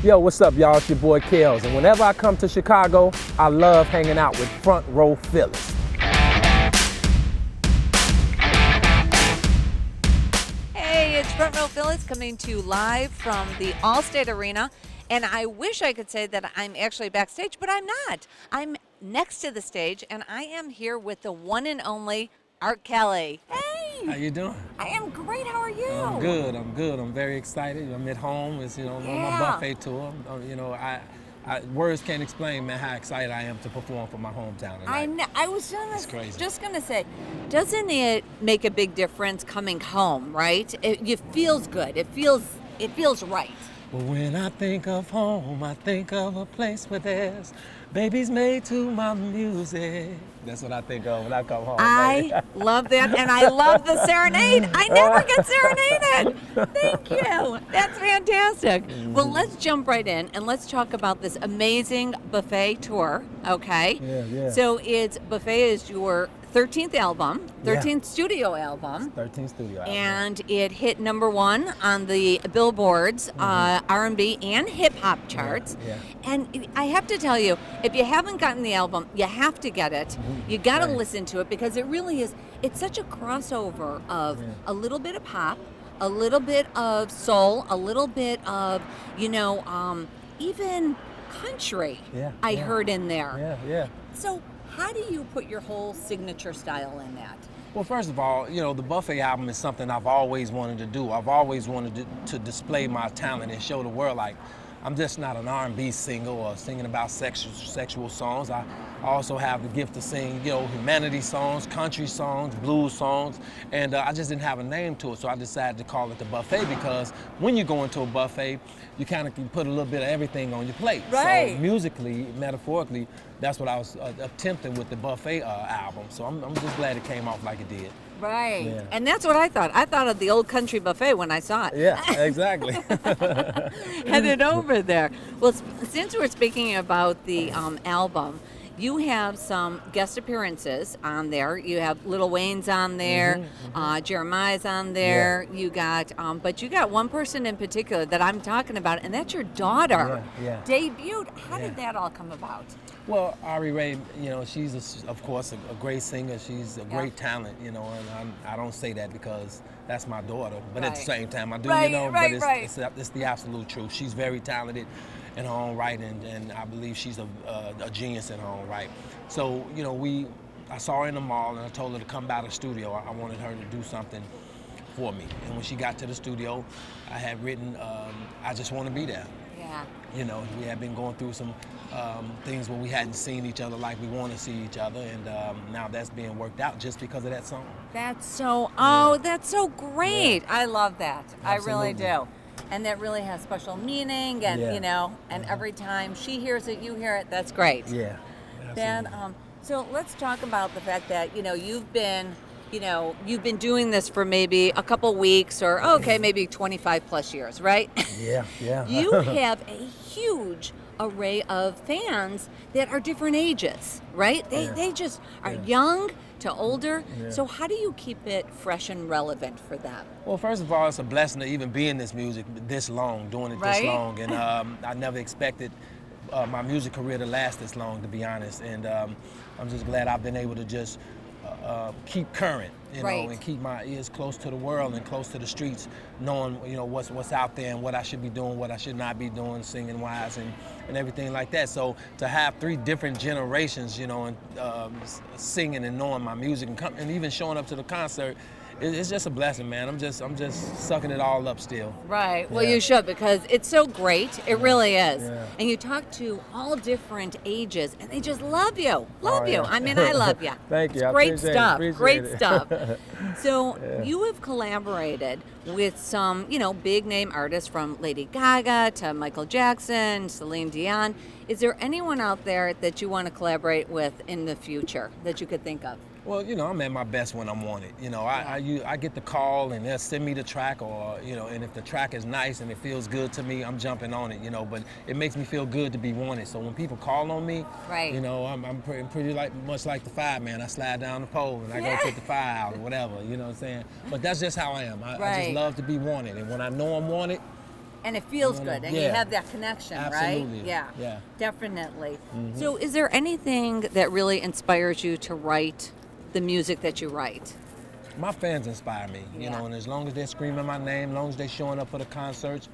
Yo, what's up, y'all? It's your boy Kels, and whenever I come to Chicago, I love hanging out with Front Row Phyllis. Hey, it's Front Row Phyllis coming to you live from the Allstate Arena, and I wish I could say that I'm actually backstage, but I'm not. I'm next to the stage, and I am here with the one and only Art Kelly. Hey! How you doing? I am great. How are you? I'm good. I'm very excited. I'm at home. It's, on my buffet tour. Words can't explain, man, how excited I am to perform for my hometown tonight. I know. I was just gonna say, doesn't it make a big difference coming home, right? It feels good. It feels right. Well, when I think of home, I think of a place where there's babies made to my music. That's what I think of when I come home. I love that, and I love the serenade. I never get serenaded. Thank you. That's fantastic. Well, let's jump right in, and let's talk about this amazing buffet tour, okay? Yeah. So Buffet is your 13th album, 13th studio album. 13th studio album. And it hit #1 on the Billboard's R&B and hip-hop charts. Yeah. And I have to tell you, if you haven't gotten the album, you have to get it. You got to listen to it because it really is. It's such a crossover of a little bit of pop, a little bit of soul, a little bit of, even country. I heard in there. Yeah. So how do you put your whole signature style in that? Well, first of all, the Buffet album is something I've always wanted to do. I've always wanted to display my talent and show the world, like, I'm just not an R&B singer or singing about sexual songs. I also have the gift to sing, humanity songs, country songs, blues songs, and I just didn't have a name to it, so I decided to call it the Buffet because when you go into a buffet, you kind of can put a little bit of everything on your plate. Right. So musically, metaphorically, that's what I was attempting with the Buffet album. So I'm just glad it came off like it did. Right. Yeah. And that's what I thought. I thought of the old country buffet when I saw it. Yeah, exactly. Headed over there. Well, since we're speaking about the album, you have some guest appearances on there. You have Lil Wayne's on there, Jeremiah's on there. Yeah. You got, but you got one person in particular that I'm talking about, and that's your daughter. Yeah. Debuted. How did that all come about? Well, Ari Ray, she's of course a great singer. She's a great talent, and I don't say that because that's my daughter, but at the same time I do, but it's the absolute truth. She's very talented in her own right, and I believe she's a genius in her own right. So, I saw her in the mall and I told her to come by the studio. I wanted her to do something for me. And when she got to the studio, I had written, I just want to be there. Yeah. We had been going through some things where we hadn't seen each other like we want to see each other, and now that's being worked out just because of that song. That's so, that's so great. Yeah. I love that. Absolutely. I really do. And that really has special meaning, and and every time she hears it, you hear it. That's great. Yeah. Then, so let's talk about the fact that you've been doing this for maybe a couple weeks or maybe 25 plus years, right? Yeah. You have a huge array of fans that are different ages, right? They just are young to older. Yeah. So how do you keep it fresh and relevant for them? Well, first of all, it's a blessing to even be in this music this long, doing it this long. And I never expected my music career to last this long, to be honest. And I'm just glad I've been able to just keep current, and keep my ears close to the world and close to the streets, knowing, what's out there and what I should be doing, what I should not be doing, singing wise and everything like that. So to have 3 different generations, and singing and knowing my music and even showing up to the concert, it's just a blessing, man. I'm just sucking it all up still. Right. Well, you should, because it's so great. It really is. Yeah. And you talk to all different ages, and they just love you. Love you. I mean, I love you. Thank you. Great stuff. Great stuff. So you have collaborated with some, big name artists, from Lady Gaga to Michael Jackson, Celine Dion. Is there anyone out there that you want to collaborate with in the future that you could think of? Well, I'm at my best when I'm on it. I get the call and they'll send me the track, or, and if the track is nice and it feels good to me, I'm jumping on it, but it makes me feel good to be wanted. So when people call on me, I'm pretty much like the fireman. I slide down the pole and I go put the fire out or whatever, you know what I'm saying? But that's just how I am. I just love to be wanted. And when I know I'm wanted, And it feels good, and you have that connection, Absolutely. right? Yeah. Definitely. So is there anything that really inspires you to write the music that you write? My fans inspire me, you know, and as long as they're screaming my name, as long as they're showing up for the concerts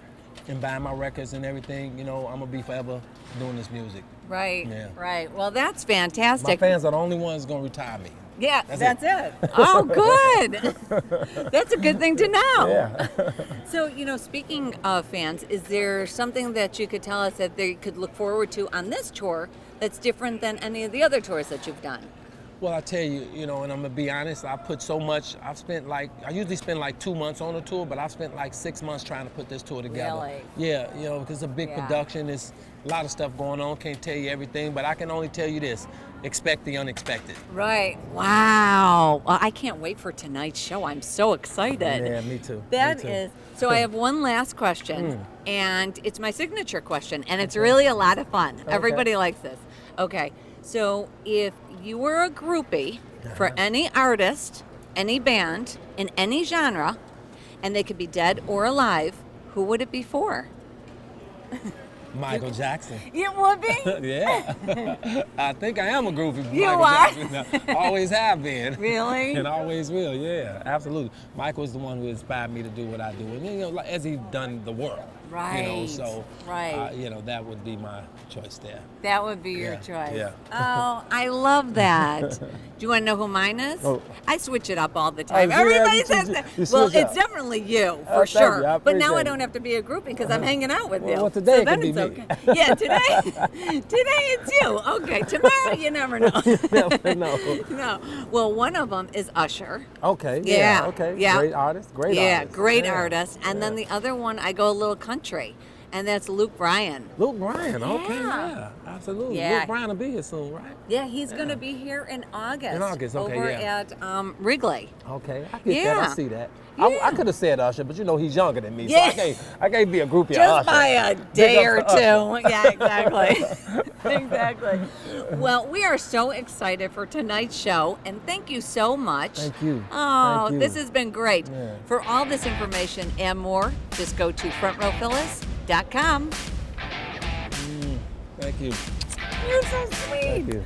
and buying my records and everything, you know, I'm going to be forever doing this music. Right, Yeah. right. Well, that's fantastic. My fans are the only ones going to retire me. Yeah, that's it. Oh, good. That's a good thing to know. Yeah. So, you know, speaking of fans, is there something that you could tell us that they could look forward to on this tour that's different than any of the other tours that you've done? Well, I tell you, you know, and I'm gonna be honest, I put so much, I usually spend like 2 months on a tour, but I've spent like 6 months trying to put this tour together. Really? Yeah, you know, because it's a big production, there's a lot of stuff going on, can't tell you everything, but I can only tell you this, expect the unexpected. Right. Wow. Well, I can't wait for tonight's show. I'm so excited. Yeah, me too. That me too. is. So I have one last question, and it's my signature question, and it's really a lot of fun. Everybody likes this. Okay. So if you were a groupie for any artist, any band, in any genre, and they could be dead or alive, who would it be for? Michael Jackson. It would be? Yeah. I think I am a groupie for You Michael are? Jackson. Always have been. Really? And always will, yeah, absolutely. Michael's the one who inspired me to do what I do. And, you know, like, as he's done the world. Right. You know, so, right. you know, that would be my choice there. That would be your choice. Yeah. Oh, I love that. Do you want to know who mine is? Oh. I switch it up all the time. Oh, Everybody you says that. you Well, switch it's up. definitely you, Oh, for thank sure. you. I But now I appreciate don't have to be a groupie because I'm hanging out with you. Well, today so it then can be it's me. okay. Yeah, today it's you. Okay, tomorrow you never know. Never know. No. Well, one of them is Usher. Okay. Yeah, Okay. yeah. Great artist. Great Yeah, artist. great Yeah. artist. And then the other one, I go a little country, and that's Luke Bryan. Luke Bryan. Okay. Yeah. Yeah. Absolutely. Yeah. Luke Bryan will be here soon, right? Yeah, he's going to be here in August. In August, okay, over yeah. at Wrigley. Okay. I get that. Yeah. I see that. Yeah. I could have said Usher, but you know he's younger than me, Yeah. so I can't be a groupie of Just Usher. by a Big day up or to Usher. two. Yeah, exactly. Exactly. Well, we are so excited for tonight's show, and thank you so much. Thank you. Oh, Thank you. this has been great. Yeah. For all this information and more, just go to frontrowphyllis.com. Thank you. You're so sweet. Thank you.